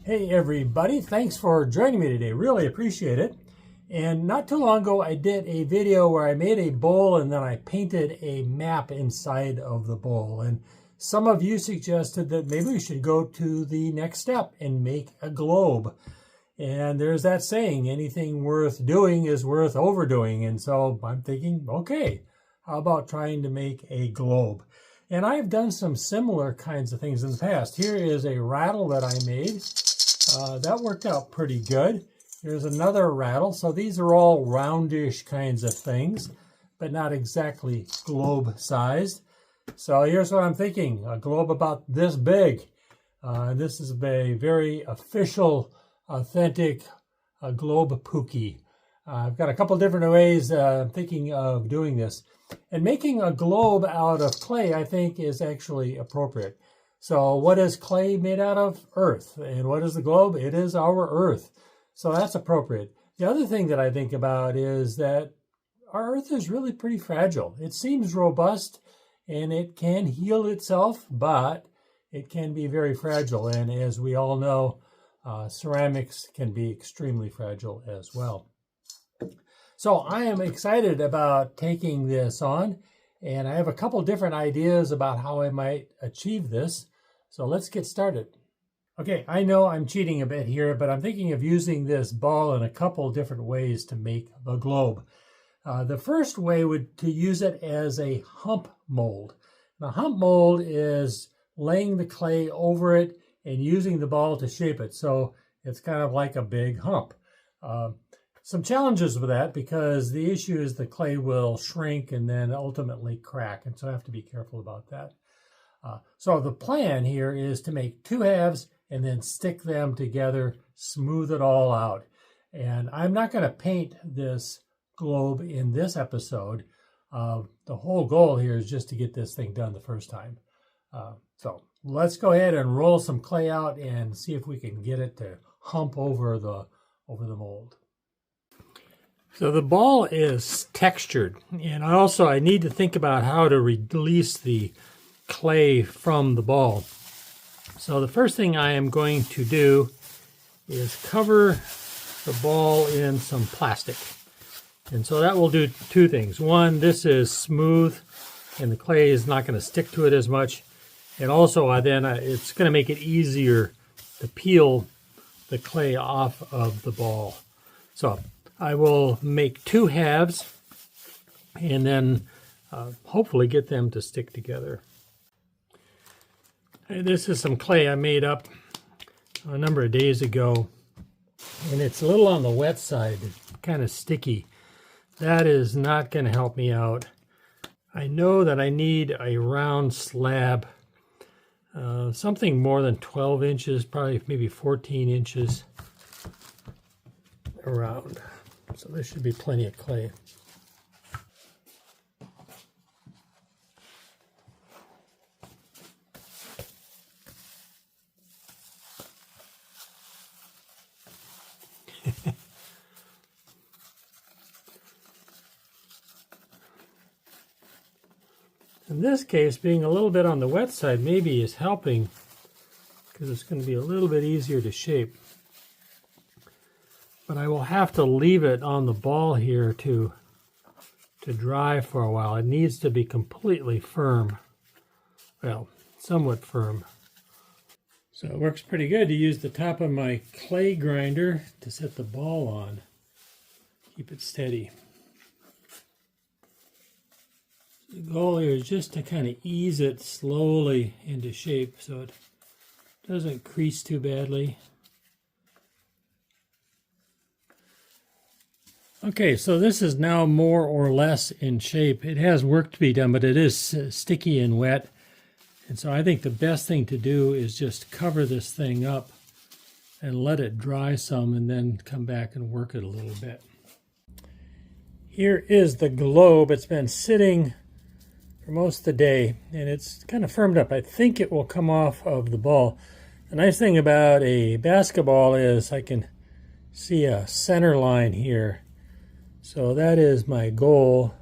Hey everybody, thanks for joining me today. Really appreciate it. And not too long ago I did a video where I made a bowl and then I painted a map inside of the bowl. And some of you suggested that maybe we should go to the next step and make a globe. And there's that saying, anything worth doing is worth overdoing. And so I'm thinking, okay, how about trying to make a globe? And I've done some similar kinds of things in the past. Here is a rattle that I made. That worked out pretty good. Here's another rattle. So these are all roundish kinds of things, but not exactly globe sized. So here's what I'm thinking, a globe about this big. This is a very official, authentic globe pookie. I've got a couple different ways I'm thinking of doing this. And making a globe out of clay, I think, is actually appropriate. So what is clay made out of? Earth. And what is the globe? It is our earth. So that's appropriate. The other thing that I think about is that our earth is really pretty fragile. It seems robust and it can heal itself, but it can be very fragile. And as we all know, ceramics can be extremely fragile as well. So I am excited about taking this on, and I have a couple different ideas about how I might achieve this. So let's get started. Okay, I know I'm cheating a bit here, but I'm thinking of using this ball in a couple different ways to make the globe. The first way would to use it as a hump mold. The hump mold is laying the clay over it and using the ball to shape it. So it's kind of like a big hump. Some challenges with that because the issue is the clay will shrink and then ultimately crack. And so I have to be careful about that. So the plan here is to make two halves and then stick them together, smooth it all out. And I'm not going to paint this globe in this episode. The whole goal here is just to get this thing done the first time. So let's go ahead and roll some clay out and see if we can get it to hump over the mold. So the ball is textured, and I need to think about how to release the clay from the ball. So the first thing I am going to do is cover the ball in some plastic. And so that will do two things. One, this is smooth and the clay is not going to stick to it as much. And also it's going to make it easier to peel the clay off of the ball. So I will make two halves and then hopefully get them to stick together. This is some clay I made up a number of days ago, and it's a little on the wet side, kind of sticky. That is not going to help me out. I know that I need a round slab, something more than 12 inches, probably maybe 14 inches around. So there should be plenty of clay. In this case, being a little bit on the wet side maybe is helping because it's going to be a little bit easier to shape. But I will have to leave it on the ball here to dry for a while. It needs to be completely firm. Well, somewhat firm. So it works pretty good to use the top of my clay grinder to set the ball on. Keep it steady. The goal here is just to kind of ease it slowly into shape so it doesn't crease too badly. Okay, so this is now more or less in shape. It has work to be done, but it is sticky and wet. And so I think the best thing to do is just cover this thing up and let it dry some and then come back and work it a little bit. Here is the globe. It's been sitting for most of the day and it's kind of firmed up. I think it will come off of the ball. The nice thing about a basketball is I can see a center line here. So that is my goal,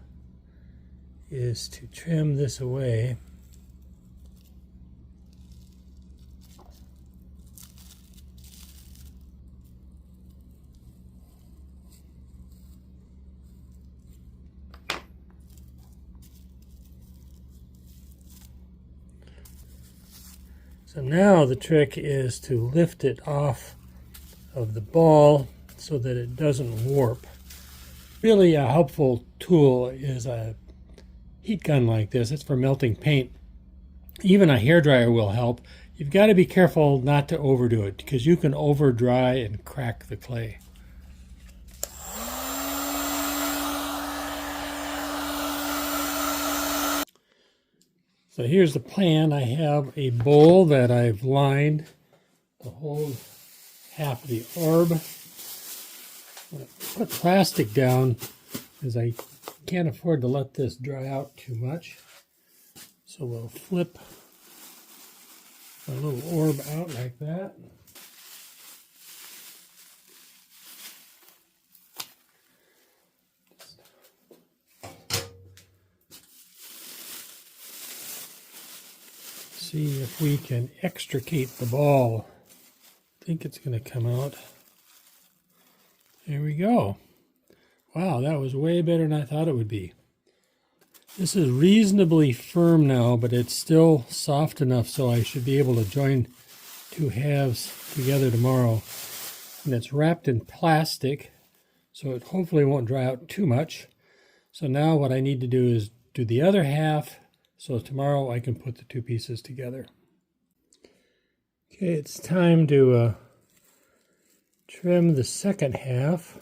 is to trim this away. So now the trick is to lift it off of the ball so that it doesn't warp. Really a helpful tool is a heat gun like this. It's for melting paint. Even a hairdryer will help. You've got to be careful not to overdo it because you can over dry and crack the clay. So here's the plan. I have a bowl that I've lined to hold half of the orb. I'm going to put plastic down because I can't afford to let this dry out too much. So we'll flip a little orb out like that. See if we can extricate the ball. I think it's going to come out. There we go. Wow, that was way better than I thought it would be. This is reasonably firm now, but it's still soft enough so I should be able to join two halves together tomorrow. And it's wrapped in plastic, so it hopefully won't dry out too much. So now what I need to do is do the other half, so tomorrow I can put the two pieces together. Okay, it's time to trim the second half.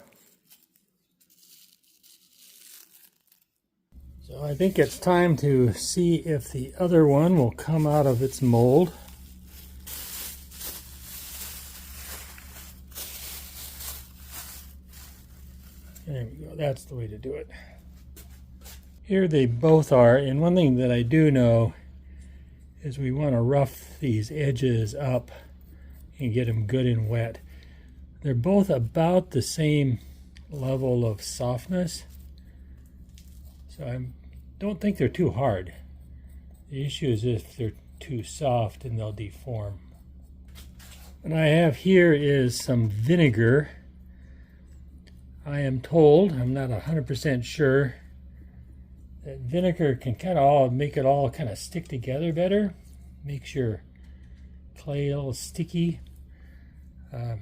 So I think it's time to see if the other one will come out of its mold. There we go, that's the way to do it. Here they both are, and one thing that I do know is we want to rough these edges up and get them good and wet. They're both about the same level of softness, so I don't think they're too hard. The issue is if they're too soft and they'll deform. What I have here is some vinegar. I am told, I'm not 100% sure, that vinegar can kind of all make it all kind of stick together better. Makes your clay a little sticky. So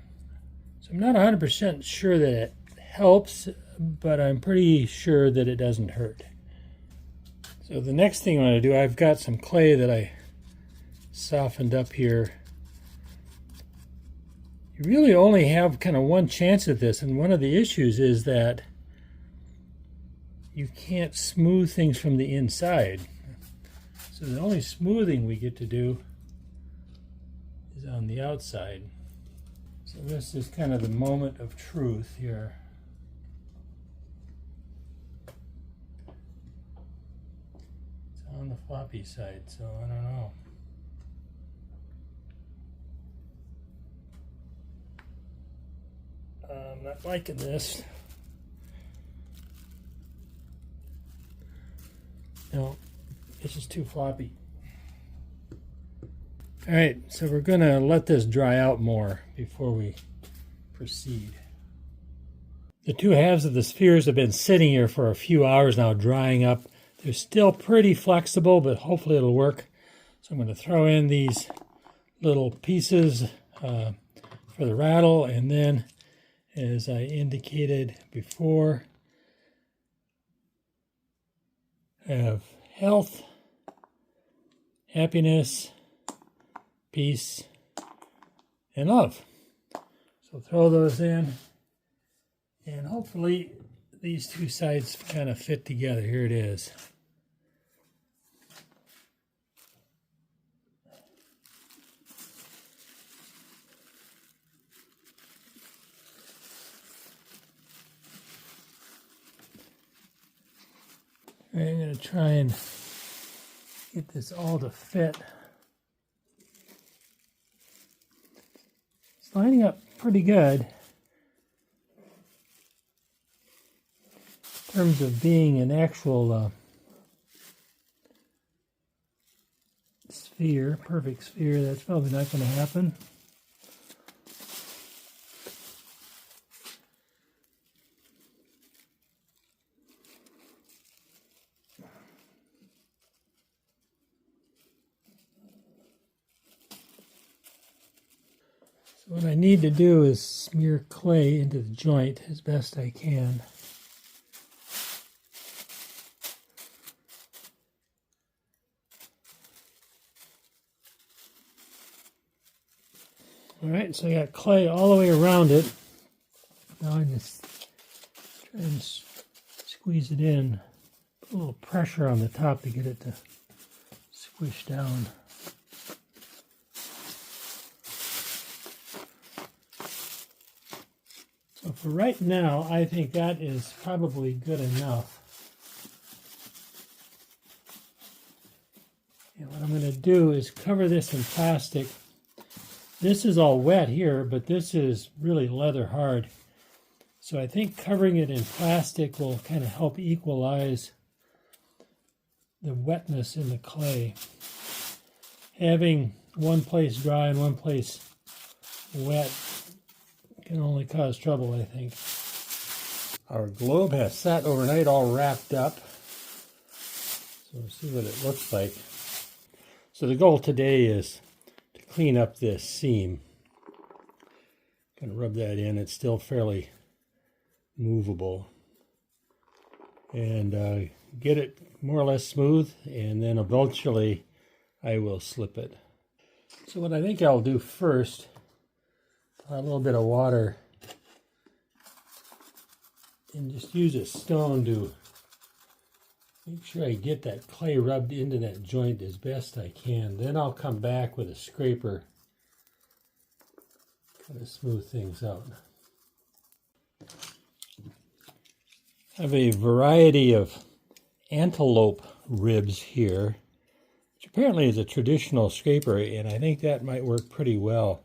I'm not 100% sure that it helps, but I'm pretty sure that it doesn't hurt. So the next thing I'm going to do, I've got some clay that I softened up here. You really only have kind of one chance at this, and one of the issues is that you can't smooth things from the inside. So the only smoothing we get to do is on the outside. So this is kind of the moment of truth here. It's on the floppy side, so I don't know. I'm not liking this. No, it's just too floppy. All right, so we're going to let this dry out more before we proceed. The two halves of the spheres have been sitting here for a few hours now, drying up. They're still pretty flexible, but hopefully it'll work. So I'm going to throw in these little pieces for the rattle, and then, as I indicated before, have health, happiness, peace, and love. So throw those in, and hopefully these two sides kind of fit together. Here it is. I'm going to try and get this all to fit. It's lining up pretty good in terms of being an actual sphere, perfect sphere. That's probably not going to happen. What I need to do is smear clay into the joint as best I can. All right, so I got clay all the way around it. Now I just try and squeeze it in. Put a little pressure on the top to get it to squish down. So for right now, I think that is probably good enough. And what I'm going to do is cover this in plastic. This is all wet here, but this is really leather hard. So I think covering it in plastic will kind of help equalize the wetness in the clay. Having one place dry and one place wet can only cause trouble, I think. Our globe has sat overnight all wrapped up. So we'll see what it looks like. So the goal today is to clean up this seam. Going to rub that in. It's still fairly movable. And get it more or less smooth, and then eventually I will slip it. So what I think I'll do first, a little bit of water, and just use a stone to make sure I get that clay rubbed into that joint as best I can. Then I'll come back with a scraper, kind of smooth things out. I have a variety of antelope ribs here, which apparently is a traditional scraper, and I think that might work pretty well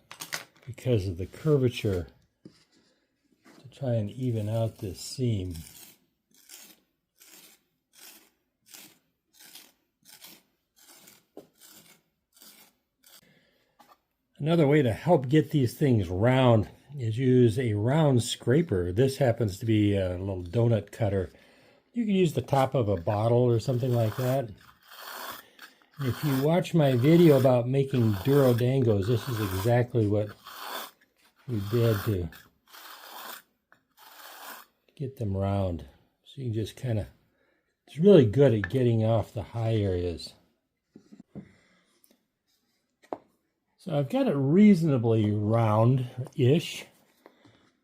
because of the curvature to try and even out this seam. Another way to help get these things round is use a round scraper. This happens to be a little donut cutter. You can use the top of a bottle or something like that. If you watch my video about making Durodangos, this is exactly what we did to get them round. So you can just kind of, it's really good at getting off the high areas. So I've got it reasonably round-ish.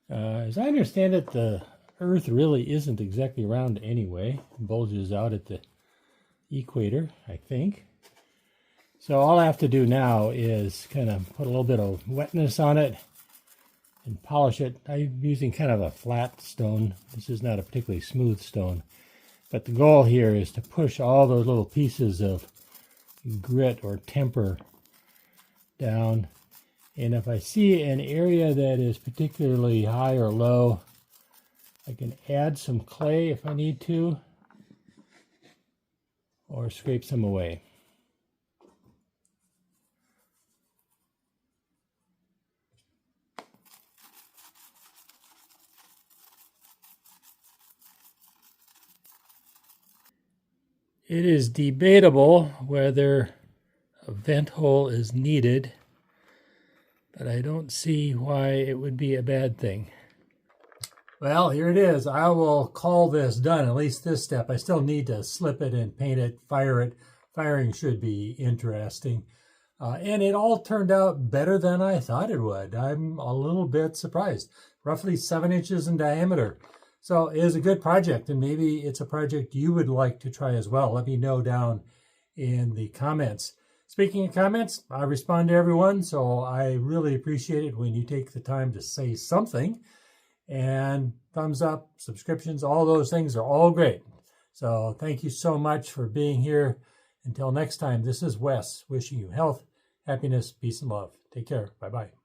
As I understand it, the Earth really isn't exactly round anyway. It bulges out at the equator, I think. So all I have to do now is kind of put a little bit of wetness on it and polish it. I'm using kind of a flat stone. This is not a particularly smooth stone. But the goal here is to push all those little pieces of grit or temper down. And if I see an area that is particularly high or low, I can add some clay if I need to, or scrape some away. It is debatable whether a vent hole is needed, but I don't see why it would be a bad thing. Well, here it is. I will call this done, at least this step. I still need to slip it and paint it, fire it. Firing should be interesting. And it all turned out better than I thought it would. I'm a little bit surprised. Roughly 7 inches in diameter. So it is a good project, and maybe it's a project you would like to try as well. Let me know down in the comments. Speaking of comments, I respond to everyone, so I really appreciate it when you take the time to say something. And thumbs up, subscriptions, all those things are all great. So thank you so much for being here. Until next time, this is Wes wishing you health, happiness, peace, and love. Take care. Bye-bye.